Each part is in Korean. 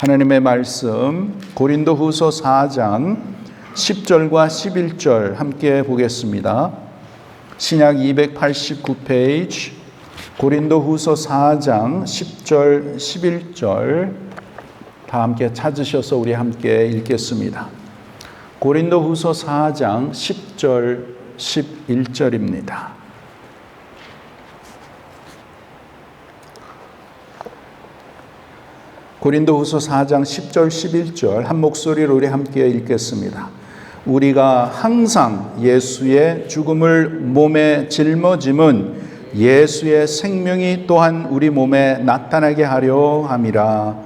하나님의 말씀 고린도후서 4장 10절과 11절 함께 보겠습니다. 신약 289페이지 고린도후서 4장 10절 11절 다 함께 찾으셔서 우리 함께 읽겠습니다. 고린도후서 4장 10절 11절입니다. 고린도후서 4장 10절 11절 한 목소리로 우리 함께 읽겠습니다. 우리가 항상 예수의 죽음을 몸에 짊어짐은 예수의 생명이 또한 우리 몸에 나타나게 하려 함이라.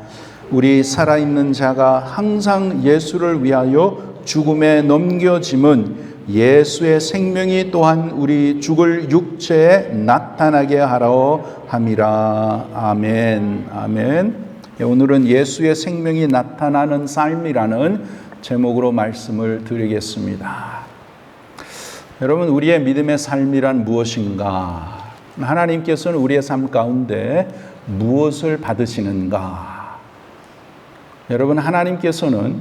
우리 살아있는 자가 항상 예수를 위하여 죽음에 넘겨짐은 예수의 생명이 또한 우리 죽을 육체에 나타나게 하려 함이라. 아멘. 아멘. 오늘은 예수의 생명이 나타나는 삶이라는 제목으로 말씀을 드리겠습니다. 여러분, 우리의 믿음의 삶이란 무엇인가? 하나님께서는 우리의 삶 가운데 무엇을 받으시는가? 여러분, 하나님께서는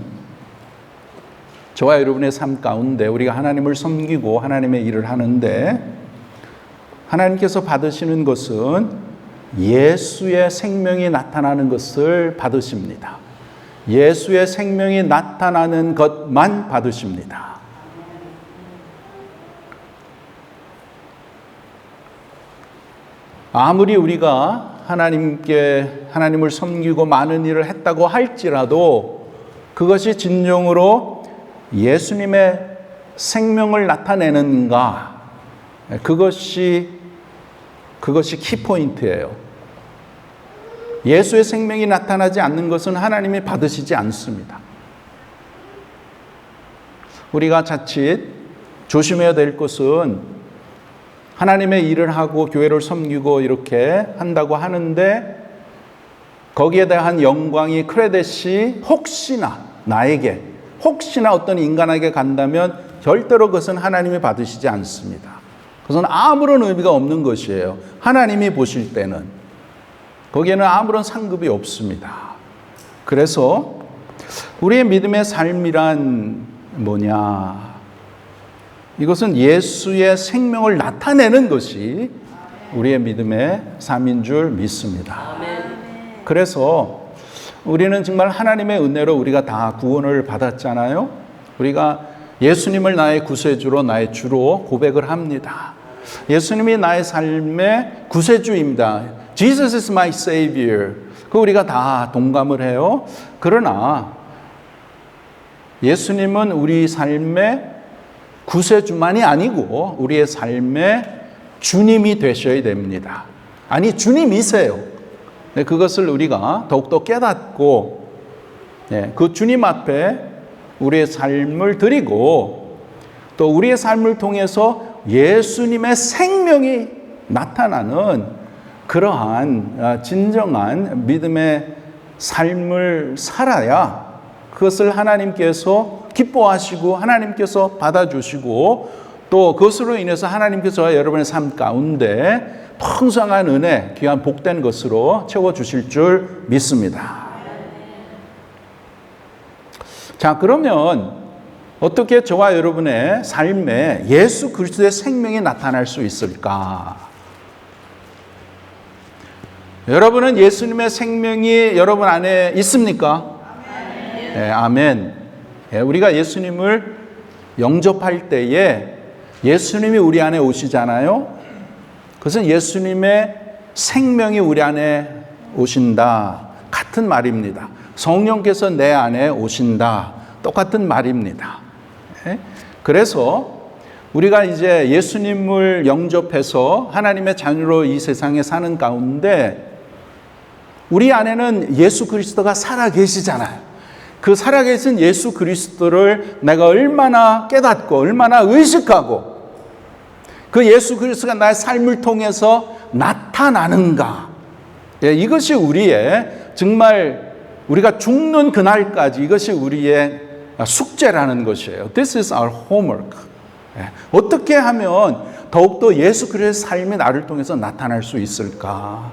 저와 여러분의 삶 가운데 우리가 하나님을 섬기고 하나님의 일을 하는데 하나님께서 받으시는 것은 예수의 생명이 나타나는 것을 받으십니다. 예수의 생명이 나타나는 것만 받으십니다. 아무리 우리가 하나님을 섬기고 많은 일을 했다고 할지라도 그것이 진정으로 예수님의 생명을 나타내는가? 그것이 키포인트예요. 예수의 생명이 나타나지 않는 것은 하나님이 받으시지 않습니다. 우리가 자칫 조심해야 될 것은 하나님의 일을 하고 교회를 섬기고 이렇게 한다고 하는데 거기에 대한 영광이 크레딧이 혹시나 어떤 인간에게 간다면 절대로 그것은 하나님이 받으시지 않습니다. 그것은 아무런 의미가 없는 것이에요. 하나님이 보실 때는 거기에는 아무런 상급이 없습니다. 그래서 우리의 믿음의 삶이란 뭐냐? 이것은 예수의 생명을 나타내는 것이 우리의 믿음의 삶인 줄 믿습니다. 그래서 우리는 정말 하나님의 은혜로 우리가 다 구원을 받았잖아요. 우리가 예수님을 나의 구세주로 나의 주로 고백을 합니다. 예수님이 나의 삶의 구세주입니다. Jesus is my Savior. 그 우리가 다 동감을 해요. 그러나 예수님은 우리 삶의 구세주만이 아니고 우리의 삶의 주님이 되셔야 됩니다. 아니, 주님이세요. 그것을 우리가 더욱더 깨닫고 그 주님 앞에 우리의 삶을 드리고 또 우리의 삶을 통해서 예수님의 생명이 나타나는 그러한 진정한 믿음의 삶을 살아야 그것을 하나님께서 기뻐하시고 하나님께서 받아주시고 또 그것으로 인해서 하나님께서 여러분의 삶 가운데 풍성한 은혜, 귀한 복된 것으로 채워주실 줄 믿습니다. 자, 그러면 어떻게 저와 여러분의 삶에 예수 그리스도의 생명이 나타날 수 있을까? 여러분은 예수님의 생명이 여러분 안에 있습니까? 아멘. 네, 아멘. 네, 우리가 예수님을 영접할 때에 예수님이 우리 안에 오시잖아요. 그것은 예수님의 생명이 우리 안에 오신다. 같은 말입니다. 성령께서 내 안에 오신다. 똑같은 말입니다. 네? 그래서 우리가 이제 예수님을 영접해서 하나님의 자녀로 이 세상에 사는 가운데 우리 안에는 예수 그리스도가 살아계시잖아요. 그 살아계신 예수 그리스도를 내가 얼마나 깨닫고 얼마나 의식하고 그 예수 그리스도가 나의 삶을 통해서 나타나는가. 이것이 우리의 정말 우리가 죽는 그날까지 이것이 우리의 숙제라는 것이에요. This is our homework. 어떻게 하면 더욱더 예수 그리스도의 삶이 나를 통해서 나타날 수 있을까?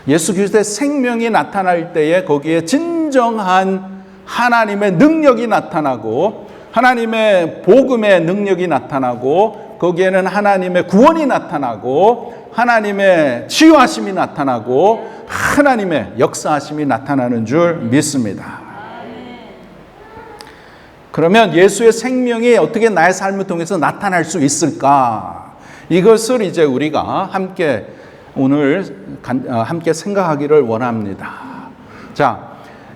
예수 그리스도의 생명이 나타날 때에 거기에 진정한 하나님의 능력이 나타나고 하나님의 복음의 능력이 나타나고 거기에는 하나님의 구원이 나타나고 하나님의 치유하심이 나타나고 하나님의 역사하심이 나타나는 줄 믿습니다. 그러면 예수의 생명이 어떻게 나의 삶을 통해서 나타날 수 있을까? 이것을 이제 우리가 함께 오늘 함께 생각하기를 원합니다. 자,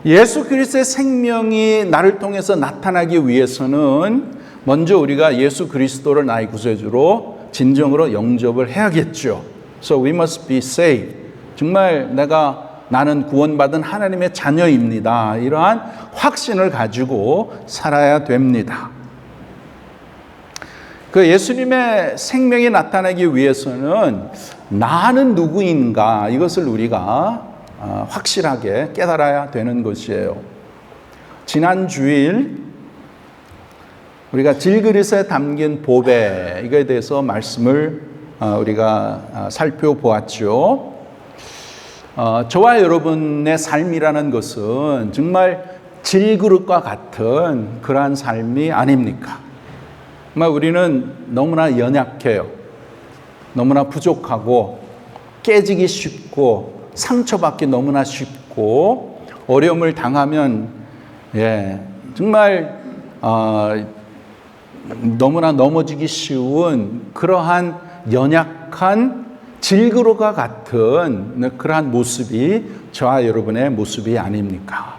예수 그리스도의 생명이 나를 통해서 나타나기 위해서는 먼저 우리가 예수 그리스도를 나의 구세주로 진정으로 영접을 해야겠죠. So we must be saved. 정말 나는 구원받은 하나님의 자녀입니다. 이러한 확신을 가지고 살아야 됩니다. 그 예수님의 생명이 나타나기 위해서는 나는 누구인가 이것을 우리가 확실하게 깨달아야 되는 것이에요. 지난 주일 우리가 질그릇에 담긴 보배 이거에 대해서 말씀을 우리가 살펴보았죠. 저와 여러분의 삶이라는 것은 정말 질그릇과 같은 그러한 삶이 아닙니까? 정말 우리는 너무나 연약해요. 너무나 부족하고 깨지기 쉽고 상처받기 너무나 쉽고 어려움을 당하면 정말 너무나 넘어지기 쉬운 그러한 연약한 질그릇과 같은 그러한 모습이 저와 여러분의 모습이 아닙니까?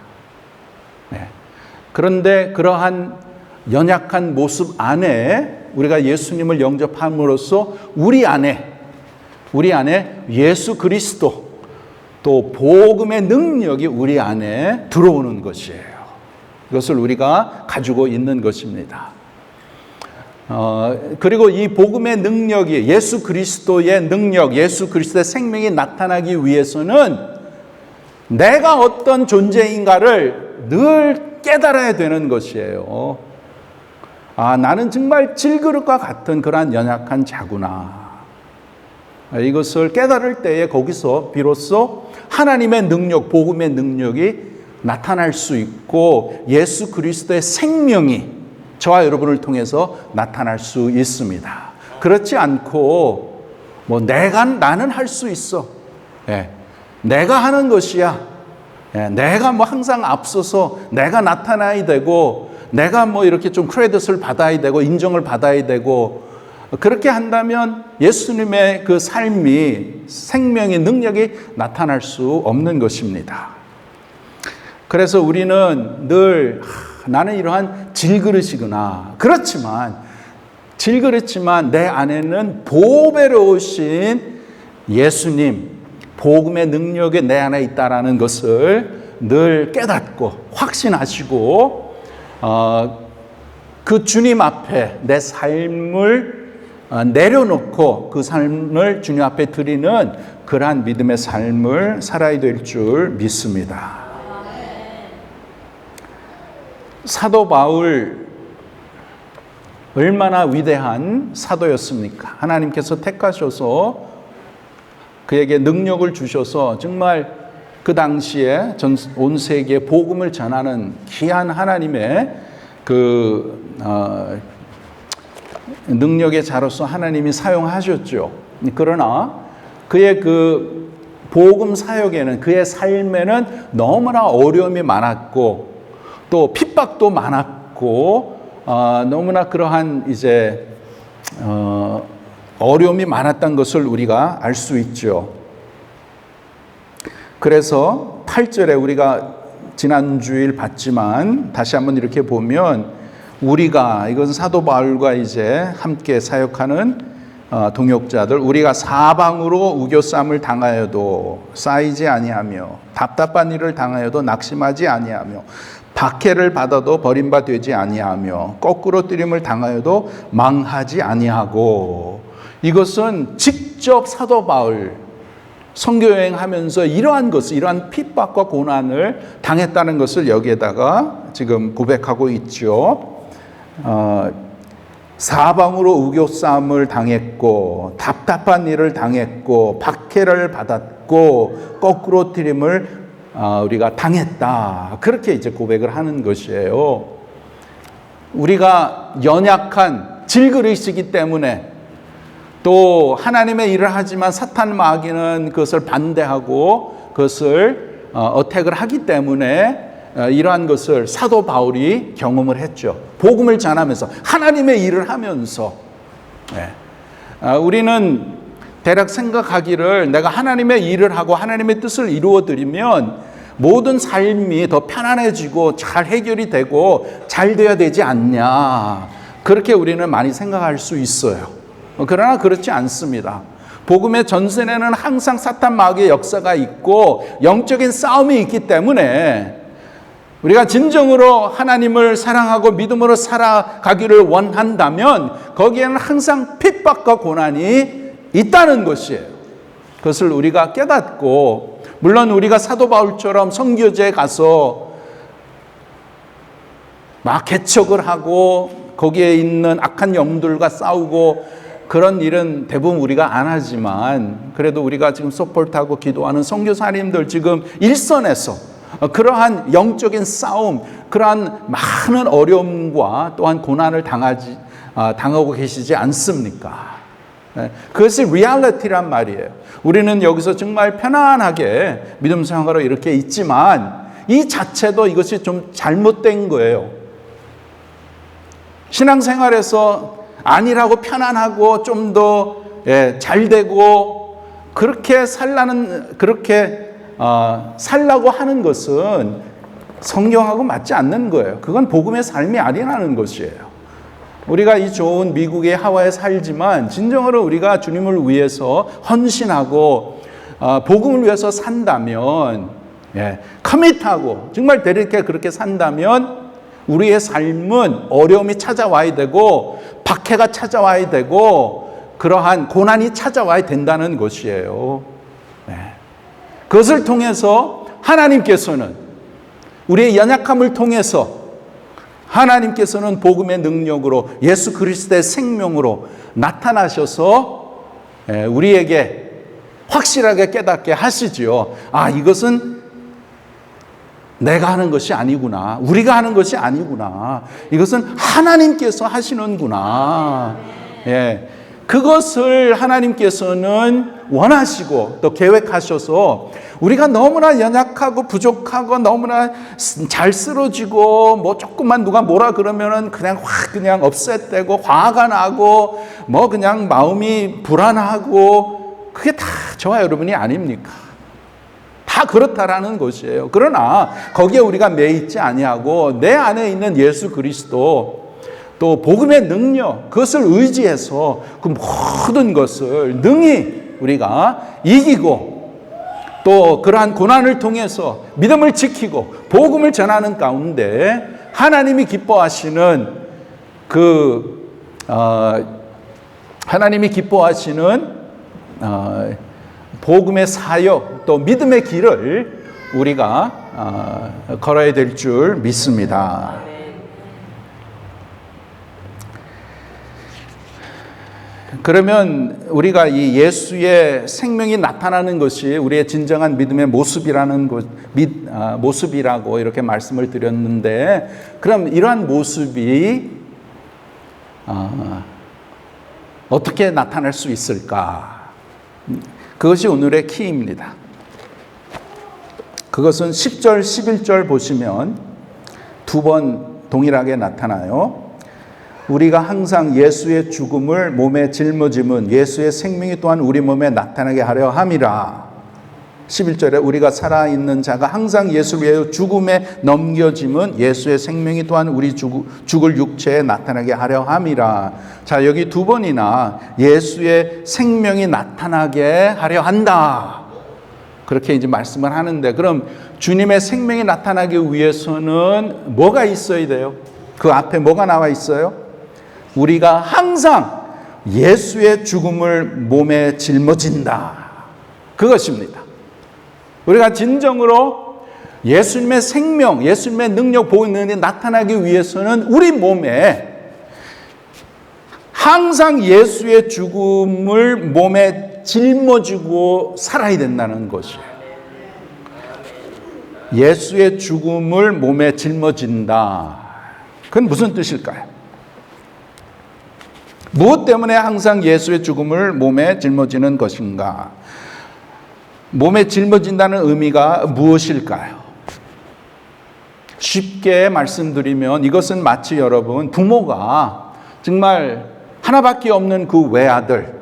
그런데 그러한 연약한 모습 안에 우리가 예수님을 영접함으로써 우리 안에 예수 그리스도 또 복음의 능력이 우리 안에 들어오는 것이에요. 이것을 우리가 가지고 있는 것입니다. 그리고 이 복음의 능력이 예수 그리스도의 능력, 예수 그리스도의 생명이 나타나기 위해서는 내가 어떤 존재인가를 늘 깨달아야 되는 것이에요. 나는 정말 질그릇과 같은 그러한 연약한 자구나. 이것을 깨달을 때에 거기서 비로소 하나님의 능력, 복음의 능력이 나타날 수 있고 예수 그리스도의 생명이 저와 여러분을 통해서 나타날 수 있습니다. 그렇지 않고 나는 할 수 있어. 내가 하는 것이야. 내가 항상 앞서서 내가 나타나야 되고 내가 이렇게 좀 크레딧을 받아야 되고 인정을 받아야 되고 그렇게 한다면 예수님의 그 삶이 생명의 능력이 나타날 수 없는 것입니다. 그래서 우리는 늘 나는 이러한 질그릇이구나. 질그릇지만 내 안에는 보배로우신 예수님, 복음의 능력이 내 안에 있다라는 것을 늘 깨닫고 확신하시고 그 주님 앞에 내 삶을 내려놓고 그 삶을 주님 앞에 드리는 그러한 믿음의 삶을 살아야 될 줄 믿습니다. 사도 바울 얼마나 위대한 사도였습니까? 하나님께서 택하셔서 그에게 능력을 주셔서 정말 그 당시에 온 세계에 복음을 전하는 귀한 하나님의 능력의 자로서 하나님이 사용하셨죠. 그러나 그의 그 복음 사역에는 그의 삶에는 너무나 어려움이 많았고 또 핍박도 많았고 너무나 그러한 어려움이 많았던 것을 우리가 알 수 있죠. 그래서 8절에 우리가 지난 주일 봤지만 다시 한번 이렇게 보면 우리가 이것은 사도 바울과 함께 사역하는 동역자들 우리가 사방으로 우겨쌈을 당하여도 쌓이지 아니하며 답답한 일을 당하여도 낙심하지 아니하며 박해를 받아도 버림받지 아니하며 거꾸로 뜨림을 당하여도 망하지 아니하고 이것은 직접 사도 바울 선교여행하면서 이러한 핍박과 고난을 당했다는 것을 여기에다가 지금 고백하고 있죠. 사방으로 우겨싸움을 당했고 답답한 일을 당했고 박해를 받았고 거꾸로 트림을 우리가 당했다. 그렇게 이제 고백을 하는 것이에요. 우리가 연약한 질그릇이기 때문에 또 하나님의 일을 하지만 사탄 마귀는 그것을 반대하고 그것을 어택을 하기 때문에 이러한 것을 사도 바울이 경험을 했죠. 복음을 전하면서 하나님의 일을 하면서 우리는 대략 생각하기를 내가 하나님의 일을 하고 하나님의 뜻을 이루어 드리면 모든 삶이 더 편안해지고 잘 해결이 되고 잘 돼야 되지 않냐. 그렇게 우리는 많이 생각할 수 있어요. 그러나 그렇지 않습니다. 복음의 전선에는 항상 사탄 마귀의 역사가 있고 영적인 싸움이 있기 때문에 우리가 진정으로 하나님을 사랑하고 믿음으로 살아가기를 원한다면 거기에는 항상 핍박과 고난이 있다는 것이에요. 그것을 우리가 깨닫고 물론 우리가 사도 바울처럼 선교지에 가서 막 개척을 하고 거기에 있는 악한 영들과 싸우고 그런 일은 대부분 우리가 안 하지만 그래도 우리가 지금 서포트하고 기도하는 선교사님들 지금 일선에서 그러한 영적인 싸움, 그러한 많은 어려움과 또한 고난을 당하고 계시지 않습니까? 그것이 리얼리티란 말이에요. 우리는 여기서 정말 편안하게 믿음 생활로 이렇게 있지만 이 자체도 이것이 좀 잘못된 거예요. 신앙생활에서 아니라고 편안하고 좀 더 잘 되고 그렇게 살라고 하는 것은 성경하고 맞지 않는 거예요. 그건 복음의 삶이 아니라는 것이에요. 우리가 이 좋은 미국의 하와이에 살지만 진정으로 우리가 주님을 위해서 헌신하고 복음을 위해서 산다면 커밋하고 정말 대리게 그렇게 산다면 우리의 삶은 어려움이 찾아와야 되고 박해가 찾아와야 되고 그러한 고난이 찾아와야 된다는 것이에요. 그것을 통해서 하나님께서는 우리의 연약함을 통해서 하나님께서는 복음의 능력으로 예수 그리스도의 생명으로 나타나셔서 우리에게 확실하게 깨닫게 하시지요. 아, 이것은 내가 하는 것이 아니구나. 우리가 하는 것이 아니구나. 이것은 하나님께서 하시는구나. 그것을 하나님께서는 원하시고 또 계획하셔서 우리가 너무나 연약하고 부족하고 너무나 잘 쓰러지고 뭐 조금만 누가 뭐라 그러면은 그냥 확 그냥 업셋되고 화가 나고 뭐 그냥 마음이 불안하고 그게 다 저와 여러분이 아닙니까? 다 그렇다라는 것이에요. 그러나 거기에 우리가 매이지 아니하고 내 안에 있는 예수 그리스도 또 복음의 능력 그것을 의지해서 그 모든 것을 능히 우리가 이기고 또 그러한 고난을 통해서 믿음을 지키고 복음을 전하는 가운데 하나님이 기뻐하시는 하나님이 기뻐하시는 복음의 사역 또 믿음의 길을 우리가 걸어야 될 줄 믿습니다. 그러면 우리가 이 예수의 생명이 나타나는 것이 우리의 진정한 믿음의 모습이라고 이렇게 말씀을 드렸는데 그럼 이러한 모습이 어떻게 나타날 수 있을까? 그것이 오늘의 키입니다. 그것은 10절, 11절 보시면 두 번 동일하게 나타나요. 우리가 항상 예수의 죽음을 몸에 짊어짐은 예수의 생명이 또한 우리 몸에 나타나게 하려 함이라. 11절에 우리가 살아있는 자가 항상 예수를 위하여 죽음에 넘겨짐은 예수의 생명이 또한 우리 죽을 육체에 나타나게 하려 함이라. 자, 여기 두 번이나 예수의 생명이 나타나게 하려 한다. 그렇게 이제 말씀을 하는데 그럼 주님의 생명이 나타나기 위해서는 뭐가 있어야 돼요? 그 앞에 뭐가 나와 있어요? 우리가 항상 예수의 죽음을 몸에 짊어진다. 그것입니다. 우리가 진정으로 예수님의 생명, 예수님의 능력, 복음이 나타나기 위해서는 우리 몸에 항상 예수의 죽음을 몸에 짊어지고 살아야 된다는 것이에요. 예수의 죽음을 몸에 짊어진다. 그건 무슨 뜻일까요? 무엇 때문에 항상 예수의 죽음을 몸에 짊어지는 것인가? 몸에 짊어진다는 의미가 무엇일까요? 쉽게 말씀드리면 이것은 마치 여러분 부모가 정말 하나밖에 없는 그 외아들,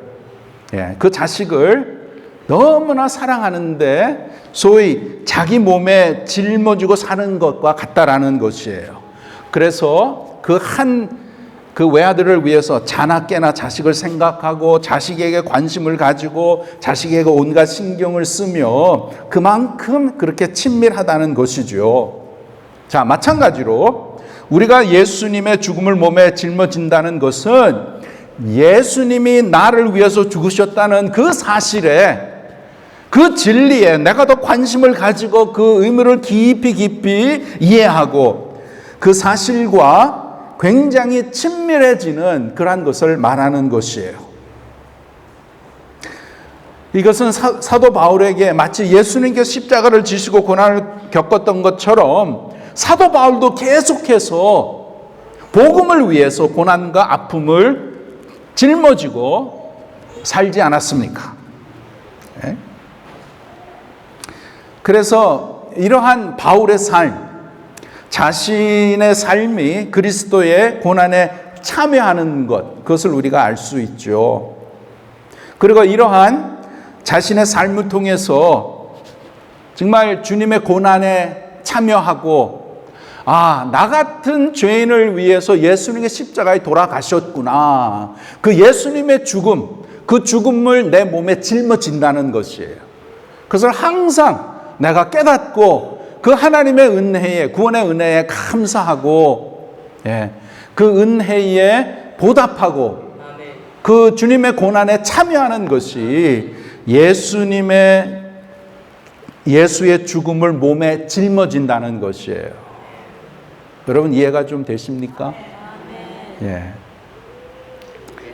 그 자식을 너무나 사랑하는데 소위 자기 몸에 짊어지고 사는 것과 같다라는 것이에요. 그래서 그 외아들을 위해서 자나 깨나 자식을 생각하고 자식에게 관심을 가지고 자식에게 온갖 신경을 쓰며 그만큼 그렇게 친밀하다는 것이죠. 자, 마찬가지로 우리가 예수님의 죽음을 몸에 짊어진다는 것은 예수님이 나를 위해서 죽으셨다는 그 사실에, 그 진리에 내가 더 관심을 가지고 그 의미를 깊이 이해하고 그 사실과 굉장히 친밀해지는 그러한 것을 말하는 것이에요. 이것은 사도 바울에게 마치 예수님께서 십자가를 지시고 고난을 겪었던 것처럼 사도 바울도 계속해서 복음을 위해서 고난과 아픔을 짊어지고 살지 않았습니까? 네? 그래서 이러한 바울의 삶, 자신의 삶이 그리스도의 고난에 참여하는 것, 그것을 우리가 알 수 있죠. 그리고 이러한 자신의 삶을 통해서 정말 주님의 고난에 참여하고 나 같은 죄인을 위해서 예수님의 십자가에 돌아가셨구나. 그 예수님의 죽음, 그 죽음을 내 몸에 짊어진다는 것이에요. 그것을 항상 내가 깨닫고 그 하나님의 은혜에, 구원의 은혜에 감사하고 그 은혜에 보답하고 그 주님의 고난에 참여하는 것이 예수의 죽음을 몸에 짊어진다는 것이에요. 여러분 이해가 좀 되십니까? 예.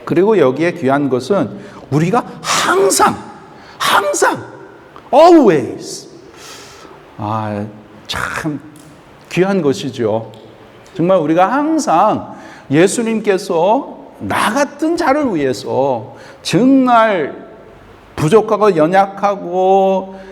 그리고 여기에 귀한 것은 우리가 항상 always 참 귀한 것이죠. 정말 우리가 항상 예수님께서 나 같은 자를 위해서 정말 부족하고 연약하고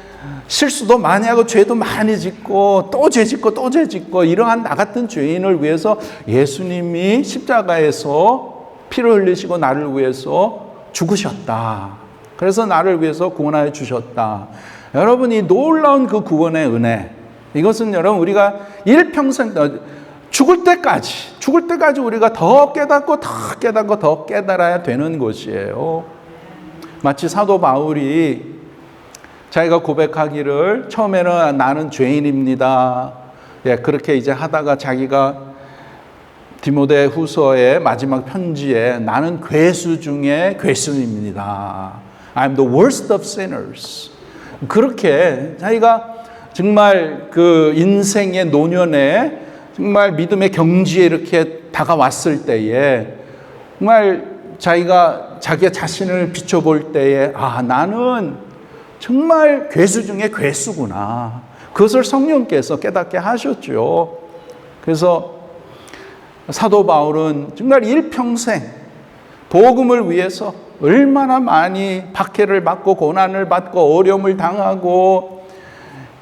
실수도 많이 하고 죄도 많이 짓고 또 죄 짓고 이러한 나 같은 죄인을 위해서 예수님이 십자가에서 피를 흘리시고 나를 위해서 죽으셨다. 그래서 나를 위해서 구원하여 주셨다. 여러분 이 놀라운 그 구원의 은혜, 이것은 여러분 우리가 일평생 죽을 때까지 우리가 더 깨닫고 더 깨달아야 되는 것이에요. 마치 사도 바울이 자기가 고백하기를 처음에는 나는 죄인입니다. 그렇게 이제 하다가 자기가 디모데 후서의 마지막 편지에 나는 괴수 중에 괴수입니다. I'm the worst of sinners. 그렇게 자기가 정말 그 인생의 노년에 정말 믿음의 경지에 이렇게 다가왔을 때에 정말 자기가 자기 자신을 비춰볼 때에 나는 정말 괴수 중에 괴수구나. 그것을 성령께서 깨닫게 하셨죠. 그래서 사도 바울은 정말 일평생 복음을 위해서 얼마나 많이 박해를 받고 고난을 받고 어려움을 당하고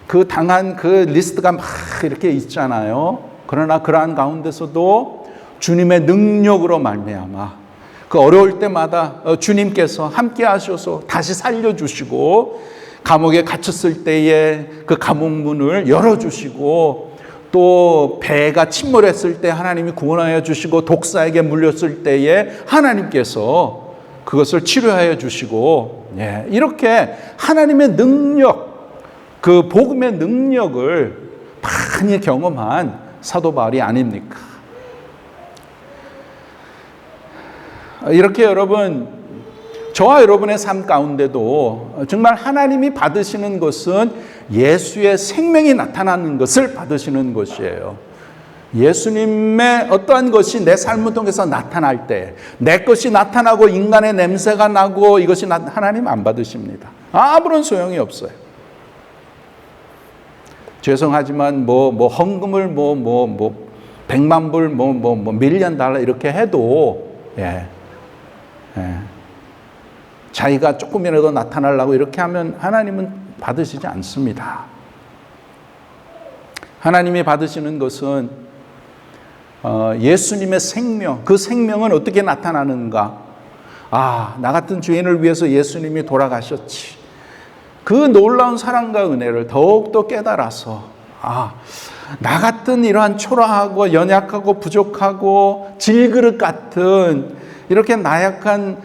그 당한 그 리스트가 막 이렇게 있잖아요. 그러나 그러한 가운데서도 주님의 능력으로 말미암아 그 어려울 때마다 주님께서 함께 하셔서 다시 살려주시고 감옥에 갇혔을 때에 그 감옥 문을 열어주시고 또 배가 침몰했을 때 하나님이 구원하여 주시고 독사에게 물렸을 때에 하나님께서 그것을 치료하여 주시고 이렇게 하나님의 능력, 그 복음의 능력을 많이 경험한 사도 바울이 아닙니까? 이렇게 여러분, 저와 여러분의 삶 가운데도 정말 하나님이 받으시는 것은 예수의 생명이 나타나는 것을 받으시는 것이에요. 예수님의 어떠한 것이 내 삶을 통해서 나타날 때, 내 것이 나타나고 인간의 냄새가 나고 이것이 하나님 안 받으십니다. 아무런 소용이 없어요. 죄송하지만 헌금을 100만 불, 밀리언 달러 이렇게 해도, 자기가 조금이라도 나타나려고 이렇게 하면 하나님은 받으시지 않습니다. 하나님이 받으시는 것은 예수님의 생명, 그 생명은 어떻게 나타나는가? 나 같은 죄인을 위해서 예수님이 돌아가셨지. 그 놀라운 사랑과 은혜를 더욱더 깨달아서, 나 같은 이러한 초라하고 연약하고 부족하고 질그릇 같은 이렇게 나지만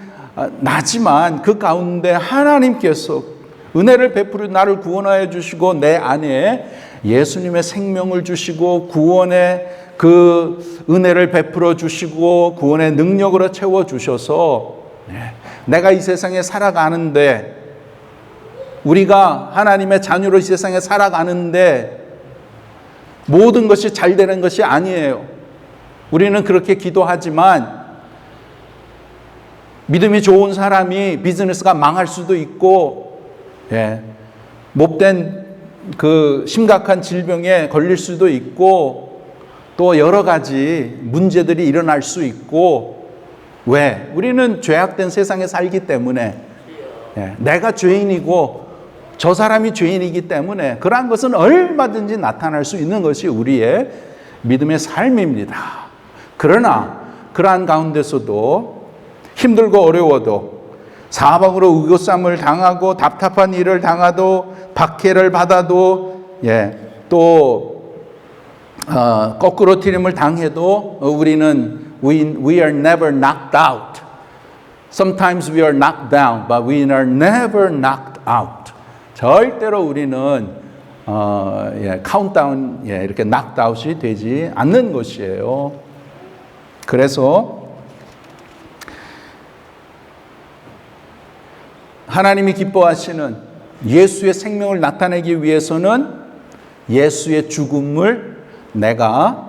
그 가운데 하나님께서 은혜를 베풀어 나를 구원하여 주시고 내 안에 예수님의 생명을 주시고 구원의 그 은혜를 베풀어 주시고 구원의 능력으로 채워 주셔서 내가 이 세상에 살아가는데, 우리가 하나님의 자녀로 이 세상에 살아가는데 모든 것이 잘 되는 것이 아니에요. 우리는 그렇게 기도하지만 믿음이 좋은 사람이 비즈니스가 망할 수도 있고, 못된 그 심각한 질병에 걸릴 수도 있고, 또 여러 가지 문제들이 일어날 수 있고, 왜? 우리는 죄악된 세상에 살기 때문에, 내가 죄인이고 저 사람이 죄인이기 때문에 그러한 것은 얼마든지 나타날 수 있는 것이 우리의 믿음의 삶입니다. 그러나 그러한 가운데서도 힘들고 어려워도, 사방으로 의고쌈을 당하고 답답한 일을 당하도 박해를 받아도, 또 거꾸로 트림을 당해도 우리는 we are never knocked out. Sometimes we are knocked down, but we are never knocked out. 절대로 우리는 카운트다운, 이렇게 knocked out이 되지 않는 것이에요. 그래서 하나님이 기뻐하시는 예수의 생명을 나타내기 위해서는 예수의 죽음을 내가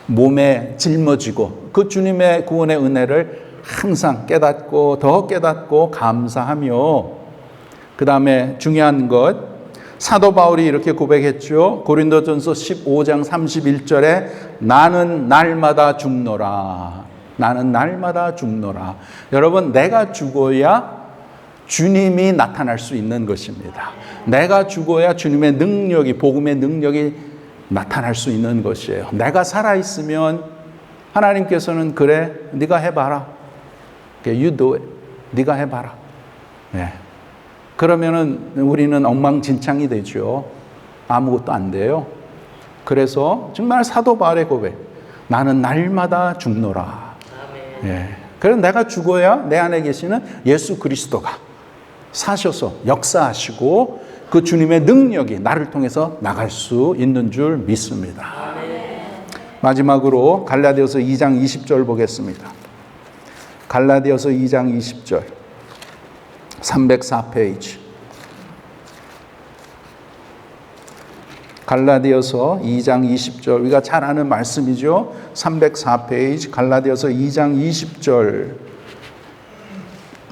몸에 짊어지고 그 주님의 구원의 은혜를 항상 깨닫고 더 깨닫고 감사하며, 그 다음에 중요한 것, 사도 바울이 이렇게 고백했죠. 고린도전서 15장 31절에 나는 날마다 죽노라. 나는 날마다 죽노라. 여러분, 내가 죽어야 주님이 나타날 수 있는 것입니다. 내가 죽어야 주님의 능력이, 복음의 능력이 나타날 수 있는 것이에요. 내가 살아있으면 하나님께서는 그래, 네가 해봐라. You do it. 네가 해봐라. 그러면은 우리는 엉망진창이 되죠. 아무것도 안 돼요. 그래서 정말 사도 바울의 고백, 나는 날마다 죽노라. 그래서 내가 죽어야 내 안에 계시는 예수 그리스도가 사셔서 역사하시고 그 주님의 능력이 나를 통해서 나갈 수 있는 줄 믿습니다. 마지막으로 갈라디아서 2장 20절 보겠습니다. 갈라디아서 2장 20절 304페이지. 갈라디아서 2장 20절, 우리가 잘 아는 말씀이죠. 304페이지 갈라디아서 2장 20절,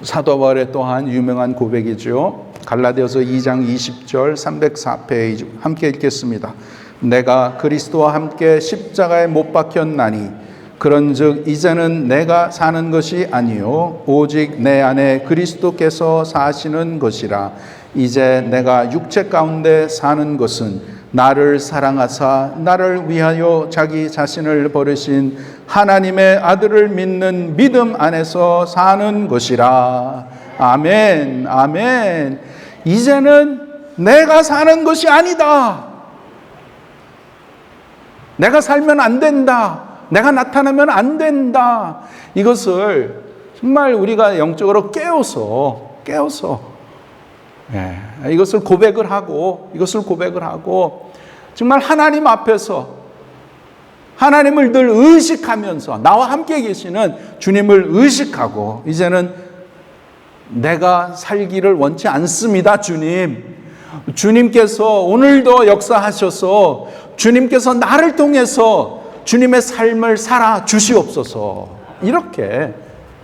사도 바울의 또한 유명한 고백이죠. 갈라디아서 2장 20절 304페이지 함께 읽겠습니다. 내가 그리스도와 함께 십자가에 못 박혔나니 그런즉 이제는 내가 사는 것이 아니요 오직 내 안에 그리스도께서 사시는 것이라. 이제 내가 육체 가운데 사는 것은 나를 사랑하사 나를 위하여 자기 자신을 버리신 하나님의 아들을 믿는 믿음 안에서 사는 것이라. 아멘, 아멘. 이제는 내가 사는 것이 아니다. 내가 살면 안 된다. 내가 나타나면 안 된다. 이것을 정말 우리가 영적으로 깨워서 이것을 고백을 하고 정말 하나님 앞에서 하나님을 늘 의식하면서 나와 함께 계시는 주님을 의식하고, 이제는 내가 살기를 원치 않습니다. 주님께서 오늘도 역사하셔서 주님께서 나를 통해서 주님의 삶을 살아 주시옵소서. 이렇게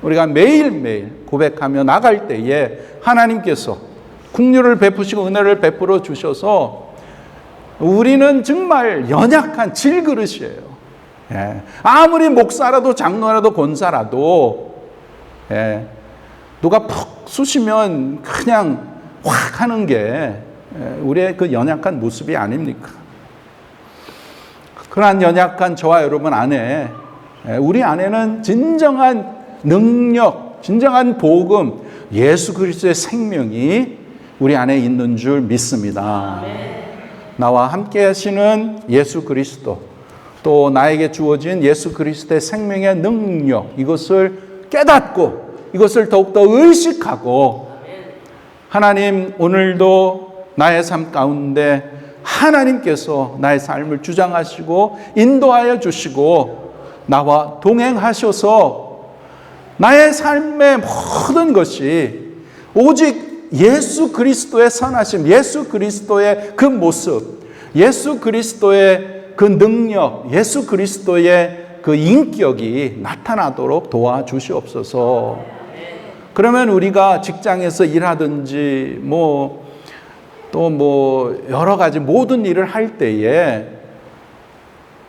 우리가 매일매일 고백하며 나갈 때에 하나님께서 긍휼을 베푸시고 은혜를 베풀어 주셔서 우리는 정말 연약한 질그릇이에요. 예. 아무리 목사라도 장로라도 권사라도 누가 푹 쑤시면 그냥 확 하는 게 우리의 그 연약한 모습이 아닙니까? 그러한 연약한 저와 여러분 안에 우리 안에는 진정한 능력, 진정한 복음, 예수 그리스도의 생명이 우리 안에 있는 줄 믿습니다. 나와 함께 하시는 예수 그리스도, 또 나에게 주어진 예수 그리스도의 생명의 능력, 이것을 깨닫고 이것을 더욱더 의식하고 하나님, 오늘도 나의 삶 가운데 하나님께서 나의 삶을 주장하시고 인도하여 주시고 나와 동행하셔서 나의 삶의 모든 것이 오직 예수 그리스도의 선하심, 예수 그리스도의 그 모습, 예수 그리스도의 그 능력, 예수 그리스도의 그 인격이 나타나도록 도와주시옵소서. 그러면 우리가 직장에서 일하든지 또 여러 가지 모든 일을 할 때에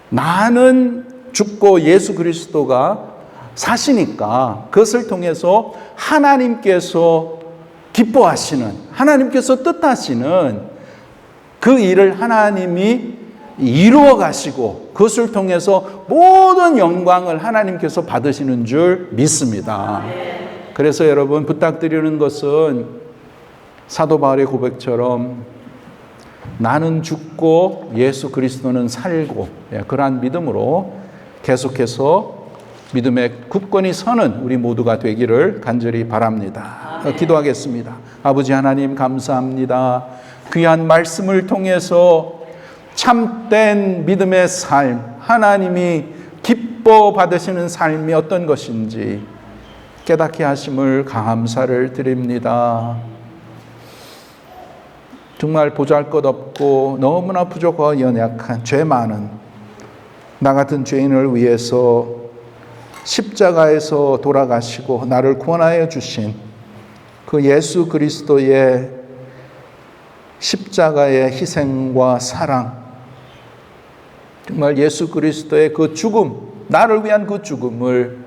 나는 죽고 예수 그리스도가 사시니까 그것을 통해서 하나님께서 기뻐하시는, 하나님께서 뜻하시는 그 일을 하나님이 이루어 가시고 그것을 통해서 모든 영광을 하나님께서 받으시는 줄 믿습니다. 그래서 여러분 부탁드리는 것은 사도 바울의 고백처럼 나는 죽고 예수 그리스도는 살고, 그러한 믿음으로 계속해서 믿음의 굳건히 서는 우리 모두가 되기를 간절히 바랍니다. 기도하겠습니다. 아버지 하나님 감사합니다. 귀한 말씀을 통해서 참된 믿음의 삶, 하나님이 기뻐 받으시는 삶이 어떤 것인지 깨닫게 하심을 감사를 드립니다. 정말 보잘것없고 너무나 부족하고 연약한 죄 많은 나 같은 죄인을 위해서 십자가에서 돌아가시고 나를 구원하여 주신 그 예수 그리스도의 십자가의 희생과 사랑, 정말 예수 그리스도의 그 죽음, 나를 위한 그 죽음을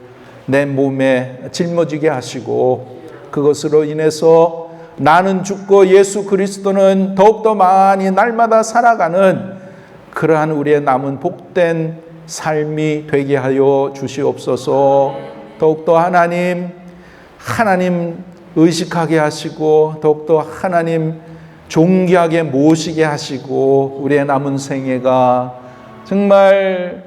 내 몸에 짊어지게 하시고 그것으로 인해서 나는 죽고 예수 그리스도는 더욱더 많이 날마다 살아가는 그러한 우리의 남은 복된 삶이 되게 하여 주시옵소서. 더욱더 하나님 의식하게 하시고 더욱더 하나님 존귀하게 모시게 하시고 우리의 남은 생애가 정말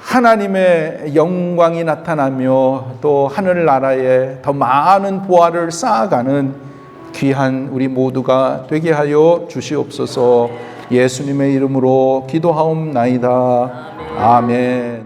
하나님의 영광이 나타나며 또 하늘나라에 더 많은 보화를 쌓아가는 귀한 우리 모두가 되게 하여 주시옵소서. 예수님의 이름으로 기도하옵나이다. 아멘.